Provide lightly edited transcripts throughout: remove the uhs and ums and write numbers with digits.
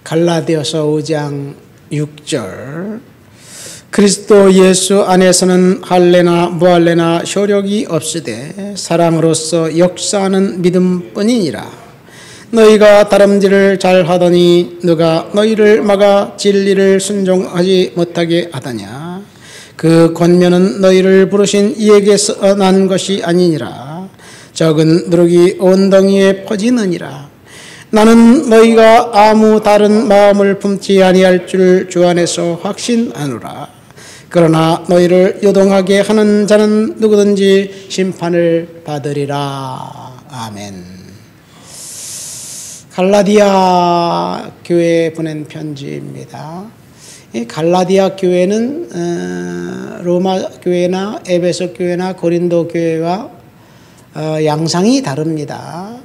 갈라디아서 5장 6절 그리스도 예수 안에서는 할례나 무할례나 효력이 없으되 사랑으로서 역사하는 믿음뿐이니라. 너희가 다름질을 잘하더니 누가 너희를 막아 진리를 순종하지 못하게 하더냐. 그 권면은 너희를 부르신 이에게서 난 것이 아니니라. 적은 누룩이 온 덩이에 퍼지느니라. 나는 너희가 아무 다른 마음을 품지 아니할 줄 주 안에서 확신하노라. 그러나 너희를 요동하게 하는 자는 누구든지 심판을 받으리라. 아멘. 갈라디아 교회에 보낸 편지입니다. 이 갈라디아 교회는 로마 교회나 에베소 교회나 고린도 교회와 양상이 다릅니다.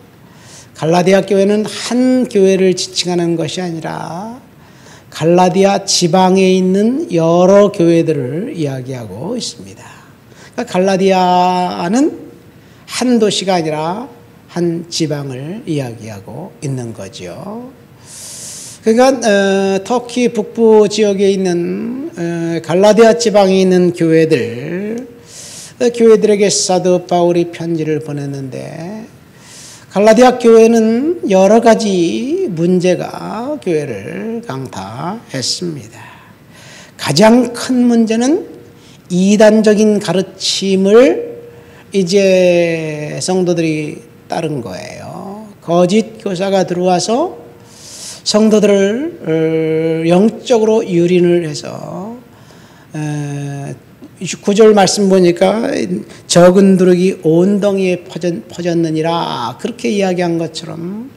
갈라디아 교회는 한 교회를 지칭하는 것이 아니라 갈라디아 지방에 있는 여러 교회들을 이야기하고 있습니다. 그러니까 갈라디아는 한 도시가 아니라 한 지방을 이야기하고 있는 거죠. 그러니까 터키 북부 지역에 있는 갈라디아 지방에 있는 교회들에게 사도 바울이 편지를 보냈는데, 갈라디아 교회는 여러 가지 문제가 교회를 강타했습니다. 가장 큰 문제는 이단적인 가르침을 이제 성도들이 따른 거예요. 거짓 교사가 들어와서 성도들을 영적으로 유린을 해서 9절 말씀 보니까 적은 누룩이 온 덩이에 퍼졌느니라 그렇게 이야기한 것처럼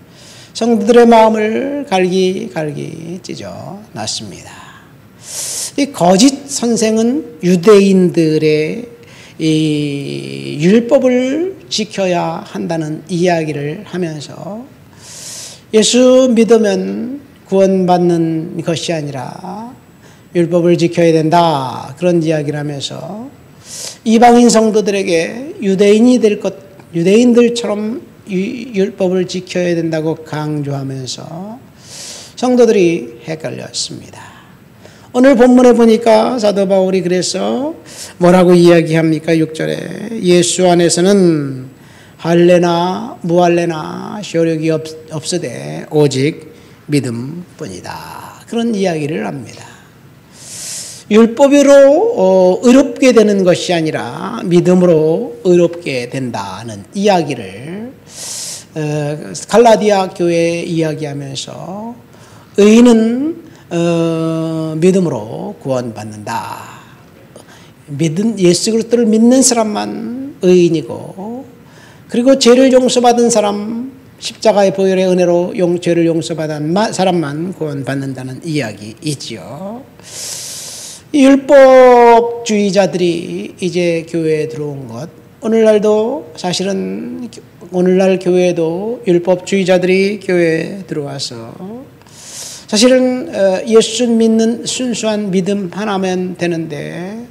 성도들의 마음을 갈기 찢어 놨습니다. 이 거짓 선생은 유대인들의 이 율법을 지켜야 한다는 이야기를 하면서 예수 믿으면 구원받는 것이 아니라 율법을 지켜야 된다, 그런 이야기를 하면서 이방인 성도들에게 유대인들처럼 율법을 지켜야 된다고 강조하면서 성도들이 헷갈렸습니다. 오늘 본문에 보니까 사도 바울이 그래서 뭐라고 이야기합니까? 6절에 예수 안에서는 할례나 무할례나 효력이 없으되 오직 믿음뿐이다, 그런 이야기를 합니다. 율법으로 의롭게 되는 것이 아니라 믿음으로 의롭게 된다는 이야기를 갈라디아 교회에 이야기하면서 의인은 믿음으로 구원받는다. 예수 그리스도를 믿는 사람만 의인이고, 그리고 죄를 용서받은 사람, 십자가의 보혈의 은혜로 죄를 용서받은 사람만 구원받는다는 이야기이지요. 율법주의자들이 이제 교회에 들어온 것, 오늘날도 사실은 오늘날 교회에도 율법주의자들이 교회에 들어와서 사실은 예수 믿는 순수한 믿음 하나면 되는데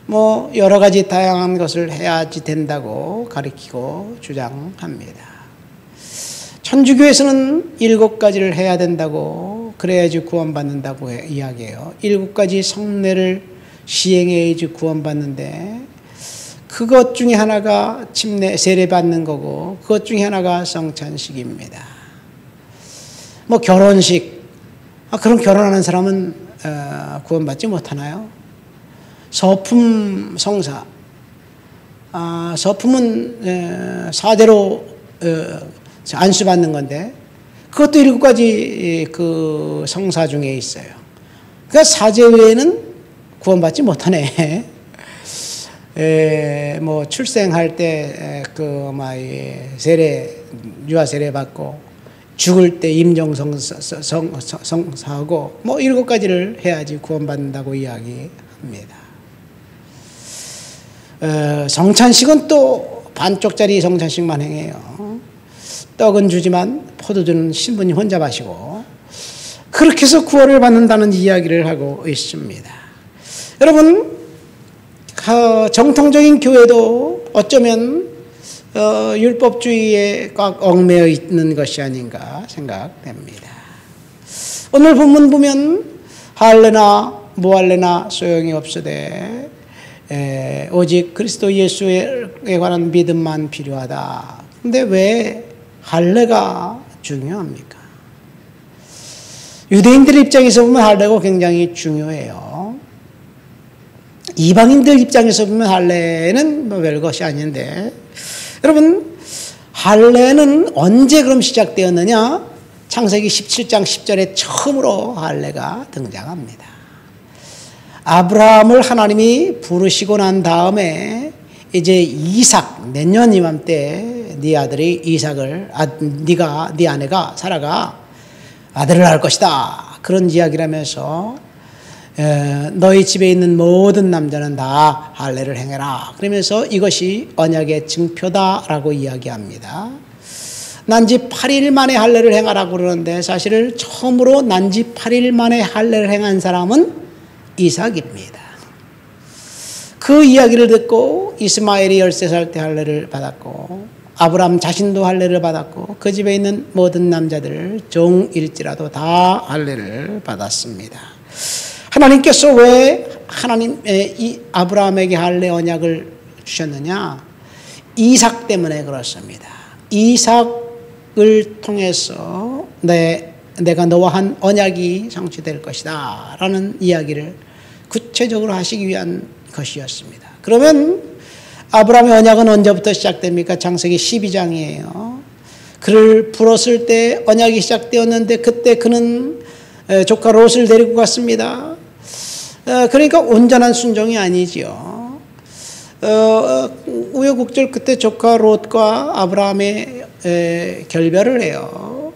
뭐 여러 가지 다양한 것을 해야지 된다고 가르치고 주장합니다. 천주교에서는 7가지를 해야 된다고, 그래야지 구원받는다고 이야기해요. 7가지 성례를 시행해야지 구원받는데, 그것 중에 하나가 세례받는 거고, 그것 중에 하나가 성찬식입니다. 뭐 결혼식, 그럼 결혼하는 사람은 구원받지 못하나요? 서품 성사, 서품은 사대로 안수받는 건데 그것도 7가지 그 성사 중에 있어요. 그러니까 사제 외에는 구원받지 못하네. 뭐 출생할 때 유아 세례 받고, 죽을 때 임종 성사하고 뭐 7가지를 해야지 구원받는다고 이야기합니다. 성찬식은 또 반쪽짜리 성찬식만 행해요. 떡은 주지만 포도주는 신부님 혼자 마시고, 그렇게 해서 구원을 받는다는 이야기를 하고 있습니다. 여러분, 정통적인 교회도 어쩌면 율법주의에 꽉 얽매여 있는 것이 아닌가 생각됩니다. 오늘 본문 보면 할례나 무할례나 소용이 없으되 오직 그리스도 예수에 관한 믿음만 필요하다. 근데 왜 할례가 중요합니까? 유대인들 입장에서 보면 할례가 굉장히 중요해요. 이방인들 입장에서 보면 할례는 뭐 별것이 아닌데, 여러분 할례는 언제 그럼 시작되었느냐? 창세기 17장 10절에 처음으로 할례가 등장합니다. 아브라함을 하나님이 부르시고 난 다음에 이제 이삭, 내년 이맘때 네 아들이 이삭을 네가 네 아내가 사라가 아들을 낳을 것이다. 그런 이야기를 하면서 너희 집에 있는 모든 남자는 다 할례를 행해라. 그러면서 이것이 언약의 증표다라고 이야기합니다. 난지 8일 만에 할례를 행하라고 그러는데 사실 처음으로 난지 8일 만에 할례를 행한 사람은 이삭입니다. 그 이야기를 듣고 이스마엘이 13살 때 할례를 받았고 아브라함 자신도 할례를 받았고 그 집에 있는 모든 남자들 종일지라도 다 할례를 받았습니다. 하나님께서 왜 이 아브라함에게 할례 언약을 주셨느냐? 이삭 때문에 그렇습니다. 이삭을 통해서 내가 너와 한 언약이 성취될 것이다 라는 이야기를 구체적으로 하시기 위한 것이었습니다. 그러면 아브라함의 언약은 언제부터 시작됩니까? 창세기 12장이에요. 그를 불었을 때 언약이 시작되었는데 그때 그는 조카 롯을 데리고 갔습니다. 그러니까 온전한 순종이 아니지요. 우여곡절 끝에 조카 롯과 아브라함의 결별을 해요.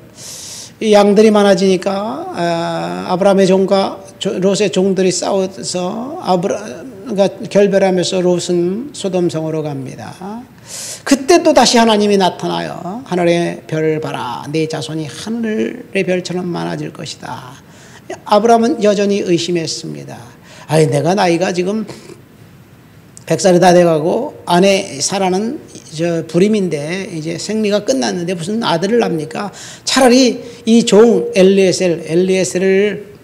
양들이 많아지니까 아브라함의 종과 롯의 종들이 싸워서 아브라함과 결별하면서 롯은 소돔성으로 갑니다. 그때 또 다시 하나님이 나타나요. 하늘의 별을 봐라. 네 자손이 하늘의 별처럼 많아질 것이다. 아브라함은 여전히 의심했습니다. 아니 내가 나이가 지금 100살이 다 돼가고 아내 사라는 불임인데 이제 생리가 끝났는데 무슨 아들을 낳습니까? 차라리 이 종 엘리에셀을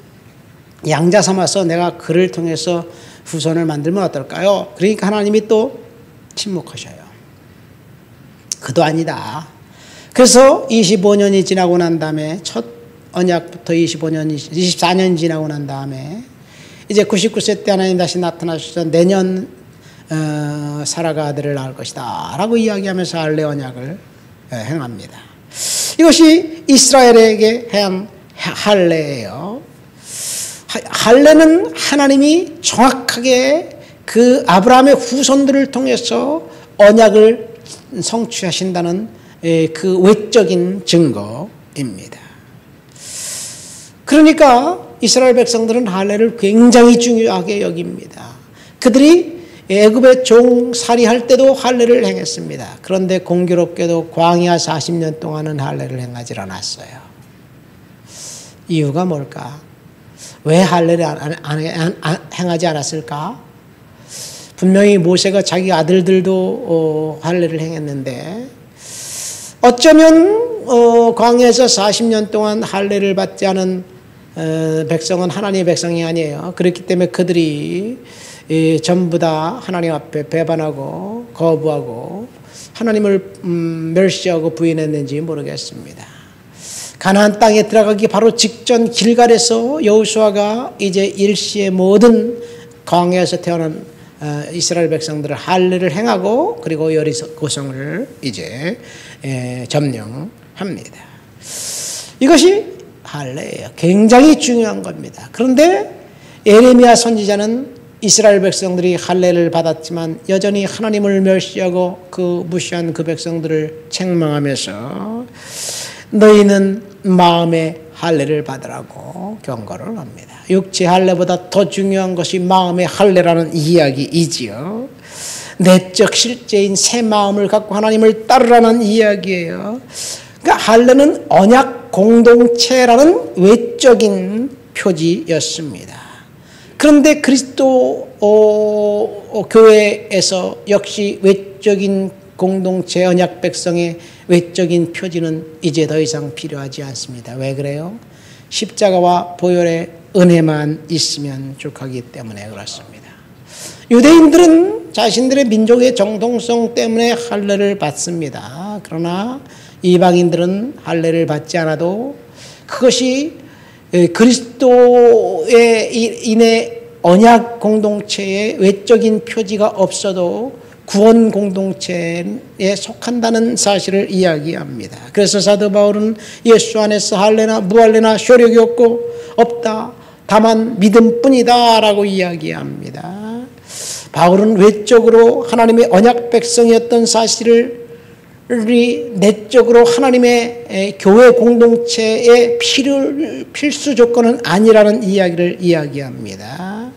양자 삼아서 내가 그를 통해서 후손을 만들면 어떨까요? 그러니까 하나님이 또 침묵하셔요. 그도 아니다. 그래서 25년이 지나고 난 다음에 첫 언약부터 24년 지나고 난 다음에 이제 99세 때 하나님 다시 나타나셔서 내년 사라가 아들을 낳을 것이다 라고 이야기하면서 할례 언약을 행합니다. 이것이 이스라엘에게 한 할례예요. 할례는 하나님이 정확하게 그 아브라함의 후손들을 통해서 언약을 성취하신다는 그 외적인 증거입니다. 그러니까 이스라엘 백성들은 할례를 굉장히 중요하게 여깁니다. 그들이 애굽의 종살이할 때도 할례를 행했습니다. 그런데 공교롭게도 광야 40년 동안은 할례를 행하지 않았어요. 이유가 뭘까? 왜 할례를 행하지 않았을까? 분명히 모세가 자기 아들들도 할례를 행했는데 어쩌면 광야에서 40년 동안 할례를 받지 않은 백성은 하나님의 백성이 아니에요. 그렇기 때문에 그들이 전부 다 하나님 앞에 배반하고 거부하고 하나님을 멸시하고 부인했는지 모르겠습니다. 가나안 땅에 들어가기 바로 직전 길갈에서 여호수아가 이제 일시의 모든 광야에서 태어난 이스라엘 백성들을 할례를 행하고 그리고 여리고성을 이제 점령합니다. 이것이 할례예요. 굉장히 중요한 겁니다. 그런데 예레미야 선지자는 이스라엘 백성들이 할례를 받았지만 여전히 하나님을 멸시하고 그 무시한 그 백성들을 책망하면서 너희는 마음의 할례를 받으라고 경고를 합니다. 육체 할례보다 더 중요한 것이 마음의 할례라는 이야기이지요. 내적 실제인 새 마음을 갖고 하나님을 따르라는 이야기예요. 그러니까 할례는 언약 공동체라는 외적인 표지였습니다. 그런데 그리스도 교회에서 역시 외적인 공동체 언약 백성의 외적인 표지는 이제 더 이상 필요하지 않습니다. 왜 그래요? 십자가와 보혈의 은혜만 있으면 족하기 때문에 그렇습니다. 유대인들은 자신들의 민족의 정통성 때문에 할례를 받습니다. 그러나 이방인들은 할례를 받지 않아도 그것이 그리스도에 인해 언약 공동체의 외적인 표지가 없어도 구원 공동체에 속한다는 사실을 이야기합니다. 그래서 사도 바울은 예수 안에서 할례나 무할례나 효력이 없다. 다만 믿음뿐이다 라고 이야기합니다. 바울은 외적으로 하나님의 언약 백성이었던 사실을 내적으로 하나님의 교회 공동체의 필수 조건은 아니라는 이야기를 이야기합니다.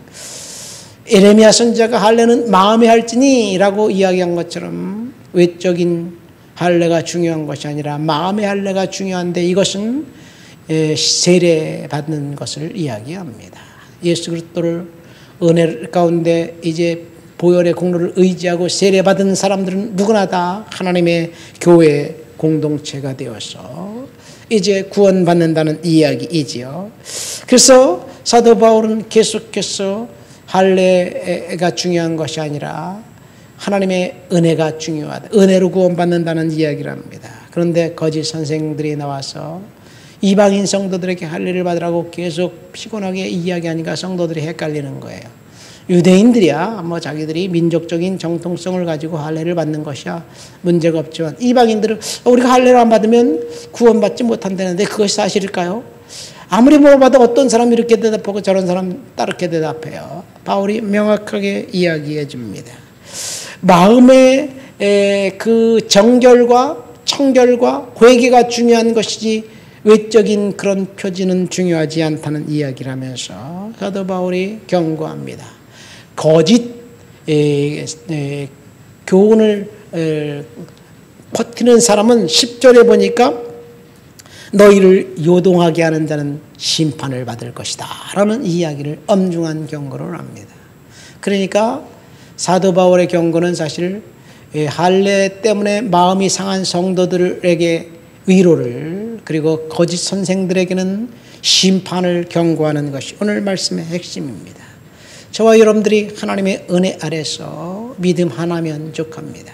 에레미야 선지자가 할례는 마음에 할지니 라고 이야기한 것처럼 외적인 할례가 중요한 것이 아니라 마음의 할례가 중요한데 이것은 세례 받는 것을 이야기합니다. 예수 그리스도를 은혜 가운데 이제 보혈의 공로를 의지하고 세례 받은 사람들은 누구나 다 하나님의 교회 공동체가 되어서 이제 구원받는다는 이야기이지요. 그래서 사도 바울은 계속해서 할례가 중요한 것이 아니라 하나님의 은혜가 중요하다. 은혜로 구원받는다는 이야기를 합니다. 그런데 거짓 선생들이 나와서 이방인 성도들에게 할례를 받으라고 계속 피곤하게 이야기하니까 성도들이 헷갈리는 거예요. 유대인들이야 뭐 자기들이 민족적인 정통성을 가지고 할례를 받는 것이야 문제가 없지만 이방인들은 우리가 할례를 안 받으면 구원받지 못한다는데 그것이 사실일까요? 아무리 물어봐도 어떤 사람이 이렇게 대답하고 저런 사람 다르게 대답해요. 바울이 명확하게 이야기해 줍니다. 마음의 그 정결과 청결과 회개가 중요한 것이지 외적인 그런 표지는 중요하지 않다는 이야기를 하면서 사도 바울이 경고합니다. 거짓 교훈을 퍼뜨리는 사람은 10절에 보니까 너희를 요동하게 하는 자는 심판을 받을 것이다 라는 이야기를 엄중한 경고를 합니다. 그러니까 사도 바울의 경고는 사실 할례 때문에 마음이 상한 성도들에게 위로를 그리고 거짓 선생들에게는 심판을 경고하는 것이 오늘 말씀의 핵심입니다. 저와 여러분들이 하나님의 은혜 아래서 믿음 하나면 족합니다.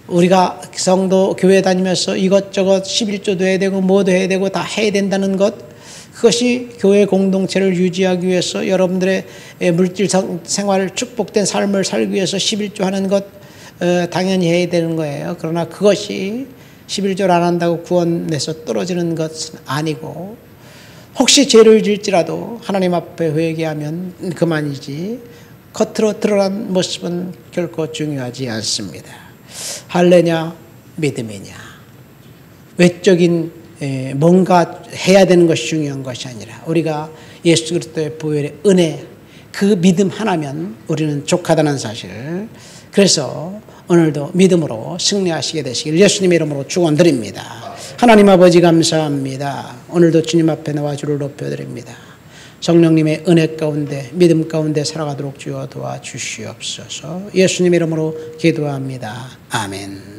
우리가 성도 교회 다니면서 이것저것 11조도 해야 되고 뭐도 해야 되고 다 해야 된다는 것 그것이 교회 공동체를 유지하기 위해서 여러분들의 물질 생활 축복된 삶을 살기 위해서 11조 하는 것 당연히 해야 되는 거예요. 그러나 그것이 11조를 안 한다고 구원에서 떨어지는 것은 아니고 혹시 죄를 지을지라도 하나님 앞에 회개하면 그만이지 겉으로 드러난 모습은 결코 중요하지 않습니다. 할례냐 믿음이냐 외적인 뭔가 해야 되는 것이 중요한 것이 아니라 우리가 예수 그리스도의 보혈의 은혜 그 믿음 하나면 우리는 족하다는 사실을 그래서 오늘도 믿음으로 승리하시게 되시길 예수님의 이름으로 축원드립니다. 하나님 아버지 감사합니다. 오늘도 주님 앞에 나와 주를 높여드립니다. 성령님의 은혜 가운데 믿음 가운데 살아가도록 주여 도와주시옵소서. 예수님의 이름으로 기도합니다. 아멘.